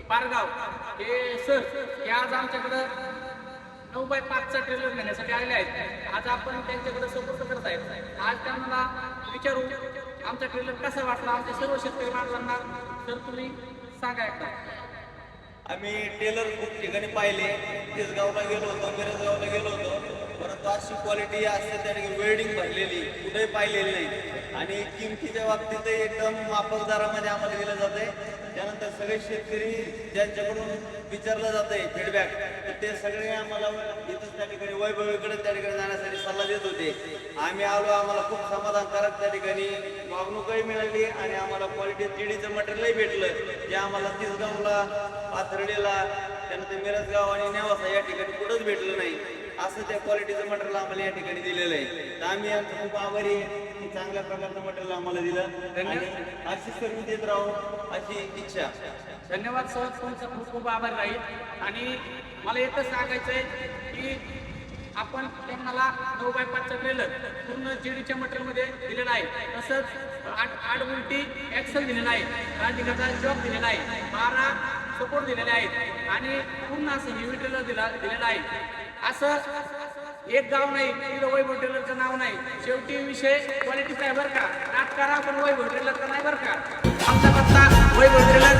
पारगाव हे सर हे आज आमच्याकडं 9x5चा ट्रेलर घेण्यासाठी आले आहेत. आज आपण त्यांच्याकडे सपोर्ट करत आहेत. आज त्यांना विचारू आमचा ट्रेलर कसा वाटला आमच्या सर्व शेतकरी बांधवांना. तर तुम्ही सांगा एकदा. आम्ही टेलर खूप ठिकाणी पाहिले, तिसगावला गेलो होतो, मिरजगावला गेलो होतो, परंतु अशी क्वालिटी असते त्या ठिकाणी वेल्डिंग भरलेली कुठेही पाहिलेली नाही. आणि किमतीच्या बाबतीत एकदम माफक दरामध्ये आम्हाला दिलं जात आहे. त्यानंतर सगळे शेतकरी ज्यांच्याकडून विचारलं जात आहे फीडबॅक, तर ते सगळे आम्हाला इथं त्या ठिकाणी वैभवीकडे त्या ठिकाणी जाण्यासाठी सल्ला देत होते. आम्ही आलो, आम्हाला खूप समाधानकारक त्या ठिकाणी वागणूकही मिळाली आणि आम्हाला क्वालिटी जीडीचं मटेरियलही भेटलं, जे आम्हाला तिसगावला, पाथर्डीला, त्यानंतर मिरजगाव आणि नेवासा या ठिकाणी कुठंच भेटलं नाही. असं त्या क्वालिटीचं मटेरियल आम्हाला या ठिकाणी दिलेलं आहे. तर आम्ही आमचं खूप आभारी आहे की चांगल्या प्रकारचं मटेरियल आम्हाला दिलं आणि अशी सर्व्हिस देत राहू अशी इच्छा. धन्यवाद सर, तुमचा खूप खूप आभार राहील. आणि मला एकच सांगायचं आहे की आपण त्यांना 9x5चा ट्रेलर पूर्ण जीडीच्या मटेरियलमध्ये दिलेला आहे. तसंच 8 उलटी एक्सेल दिलेला आहे, राधिकाचा जॉब दिलेला आहे, 12 सपोर्ट दिलेले आहेत आणि पूर्ण असं हेवी ट्रेलर दिलेला आहे. असं एक गाव नाही तिथं वैभव टेलरचं नाव नाही. शेवटी विषय क्वालिटीचा आहे बरं का. नाटकारा पण वैभव टेलरचा नाही बरं का. आमचा पत्ता वैभव टेलर